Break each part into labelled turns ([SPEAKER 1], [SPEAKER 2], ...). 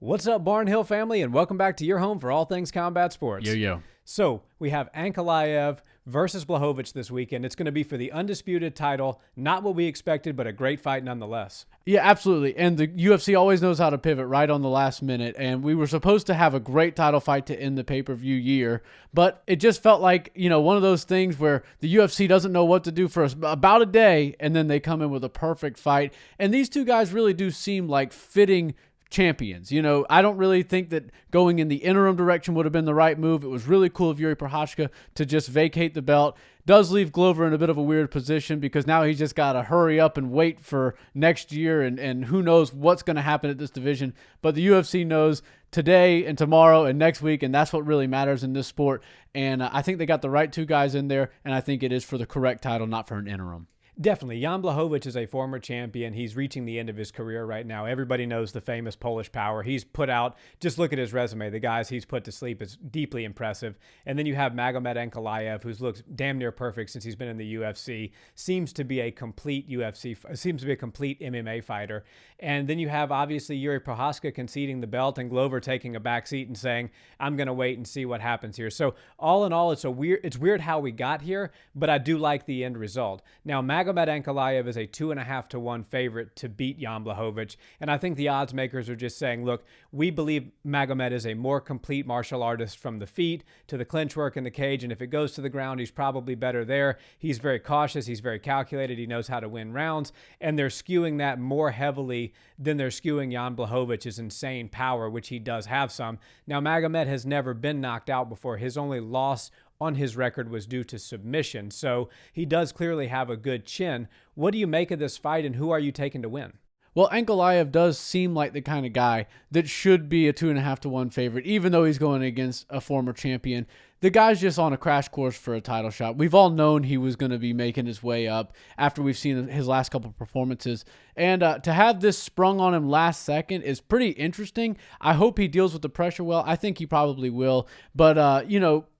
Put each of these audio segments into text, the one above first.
[SPEAKER 1] What's up, Barnhill family, and welcome back to your home for all things combat sports.
[SPEAKER 2] Yo.
[SPEAKER 1] So we have Ankalaev versus Błachowicz this weekend. It's going to be for the undisputed title. Not what we expected, but a great fight nonetheless.
[SPEAKER 2] Yeah, absolutely. And the UFC always knows how to pivot right on the last minute. And we were supposed to have a great title fight to end the pay-per-view year, but it just felt like, one of those things where the UFC doesn't know what to do for about a day, and then they come in with a perfect fight. And these two guys really do seem like fitting champions. I don't really think that going in the interim direction would have been the right move. It was really cool of Jiří Procházka to just vacate the belt. Does leave Glover in a bit of a weird position because now he's just got to hurry up and wait for next year, and who knows what's going to happen at this division. But the UFC knows today and tomorrow and next week, and that's what really matters in this sport. And I think they got the right two guys in there, and I think it is for the correct title, not for an interim.
[SPEAKER 1] Definitely. Jan Błachowicz is a former champion. He's reaching the end of his career right now. Everybody knows the famous Polish power. He's put out, just look at his resume. The guys he's put to sleep is deeply impressive. And then you have Magomed Ankalaev, who's looked damn near perfect since he's been in the UFC. Seems to be a complete MMA fighter. And then you have, obviously, Jiří Procházka conceding the belt and Glover taking a backseat and saying, I'm going to wait and see what happens here. So all in all, it's weird how we got here, but I do like the end result. Now, Magomed Ankalaev is a 2.5-to-1 favorite to beat Jan Błachowicz, and I think the odds makers are just saying, look, we believe Magomed is a more complete martial artist from the feet to the clinch work in the cage, and if it goes to the ground, he's probably better there. He's very cautious, he's very calculated, he knows how to win rounds, and they're skewing that more heavily than they're skewing Jan Blachowicz' insane power, which he does have some. Now, Magomed has never been knocked out before. His only loss on his record was due to submission. So he does clearly have a good chin. What do you make of this fight, and who are you taking to win?
[SPEAKER 2] Well, Ankalaev does seem like the kind of guy that should be a 2.5-to-1 favorite, even though he's going against a former champion. The guy's just on a crash course for a title shot. We've all known he was going to be making his way up after we've seen his last couple of performances. And to have this sprung on him last second is pretty interesting. I hope he deals with the pressure well. I think he probably will. But,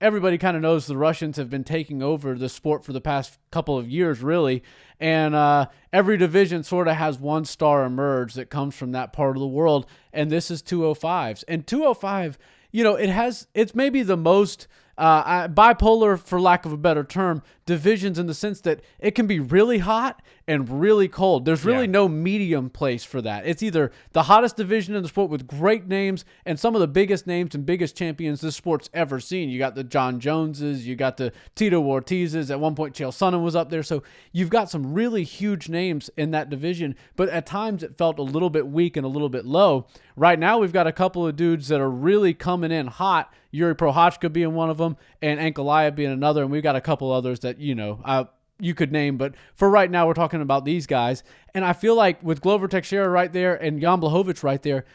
[SPEAKER 2] everybody kind of knows the Russians have been taking over the sport for the past couple of years, really. And every division sort of has one star emerge that comes from that part of the world. And this is 205s. And 205, it's maybe the most bipolar, for lack of a better term, divisions in the sense that it can be really hot and really cold. There's really no medium place for that. It's either the hottest division in the sport with great names and some of the biggest names and biggest champions this sport's ever seen. You got the John Joneses, you got the Tito Ortizes. At one point, Chael Sonnen was up there. So you've got some really huge names in that division, but at times it felt a little bit weak and a little bit low. Right now, we've got a couple of dudes that are really coming in hot. Jiří Procházka being one of them, and Ankalaev being another, and we've got a couple others that, you could name, but for right now, we're talking about these guys. And I feel like with Glover Teixiera right there and Jan Błachowicz right there,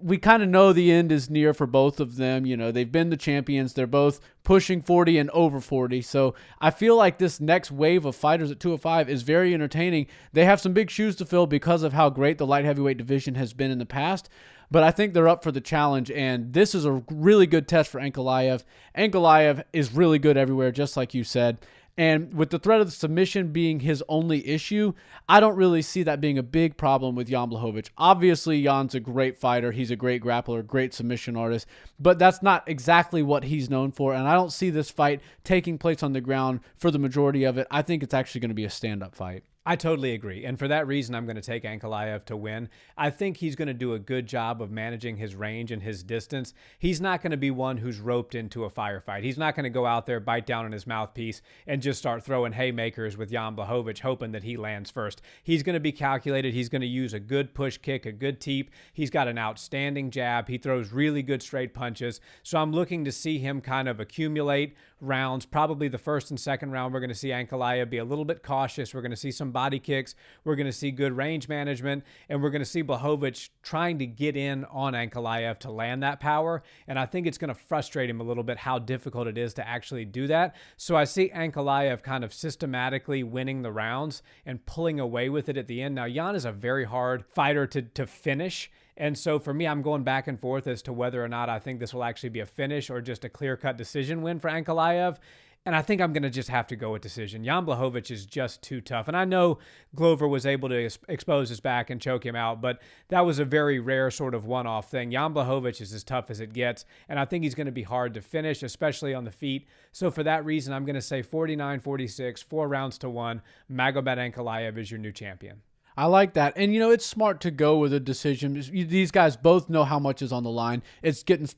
[SPEAKER 2] we kind of know the end is near for both of them. They've been the champions. They're both pushing 40 and over 40. So I feel like this next wave of fighters at 205 is very entertaining. They have some big shoes to fill because of how great the light heavyweight division has been in the past. But I think they're up for the challenge, and this is a really good test for Ankalaev. Ankalaev is really good everywhere, just like you said. And with the threat of the submission being his only issue, I don't really see that being a big problem with Jan Błachowicz. Obviously, Jan's a great fighter. He's a great grappler, great submission artist, but that's not exactly what he's known for, and I don't see this fight taking place on the ground for the majority of it. I think it's actually going to be a stand-up fight.
[SPEAKER 1] I totally agree. And for that reason, I'm going to take Ankalaev to win. I think he's going to do a good job of managing his range and his distance. He's not going to be one who's roped into a firefight. He's not going to go out there, bite down on his mouthpiece, and just start throwing haymakers with Jan Błachowicz, hoping that he lands first. He's going to be calculated. He's going to use a good push kick, a good teep. He's got an outstanding jab. He throws really good straight punches. So I'm looking to see him kind of accumulate rounds. Probably the first and second round, we're going to see Ankalaev be a little bit cautious. We're going to see some body kicks. We're going to see good range management, and we're going to see Błachowicz trying to get in on Ankalaev to land that power. And I think it's going to frustrate him a little bit how difficult it is to actually do that. So I see Ankalaev kind of systematically winning the rounds and pulling away with it at the end. Now, Jan is a very hard fighter to finish. And so for me, I'm going back and forth as to whether or not I think this will actually be a finish or just a clear-cut decision win for Ankalaev. And I think I'm going to just have to go with decision. Jan Błachowicz is just too tough. And I know Glover was able to expose his back and choke him out, but that was a very rare sort of one-off thing. Jan Błachowicz is as tough as it gets, and I think he's going to be hard to finish, especially on the feet. So for that reason, I'm going to say 49-46, 4 rounds to 1. Magomed Ankalaev is your new champion.
[SPEAKER 2] I like that. And, it's smart to go with a decision. These guys both know how much is on the line. It's getting,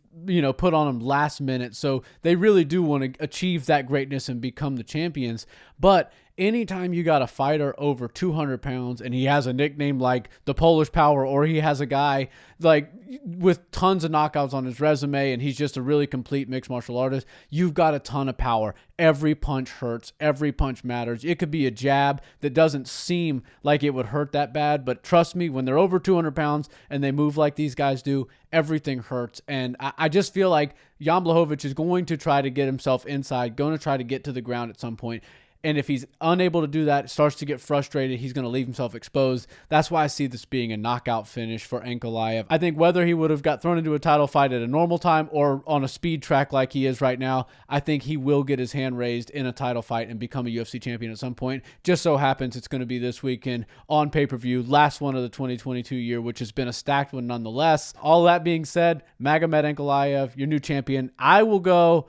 [SPEAKER 2] put on them last minute. So they really do want to achieve that greatness and become the champions. But anytime you got a fighter over 200 pounds and he has a nickname like the Polish Power, or he has a guy like with tons of knockouts on his resume and he's just a really complete mixed martial artist, you've got a ton of power. Every punch hurts. Every punch matters. It could be a jab that doesn't seem like it would hurt that bad, but trust me, when they're over 200 pounds and they move like these guys do, everything hurts. And I just feel like Jan Błachowicz is going to try to get himself inside, going to try to get to the ground at some point. And if he's unable to do that, starts to get frustrated, he's going to leave himself exposed. That's why I see this being a knockout finish for Ankalaev. I think whether he would have got thrown into a title fight at a normal time or on a speed track like he is right now, I think he will get his hand raised in a title fight and become a UFC champion at some point. Just so happens it's going to be this weekend on pay-per-view, last one of the 2022 year, which has been a stacked one nonetheless. All that being said, Magomed Ankalaev, your new champion. I will go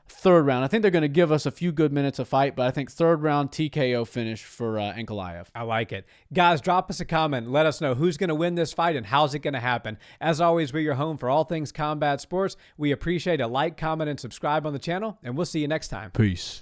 [SPEAKER 2] third round. I think they're going to give us a few good minutes of fight, but I think third round TKO finish for Ankalaev.
[SPEAKER 1] I like it. Guys, drop us a comment. Let us know who's going to win this fight and how's it going to happen. As always, we're your home for all things combat sports. We appreciate a like, comment, and subscribe on the channel, and we'll see you next time.
[SPEAKER 2] Peace.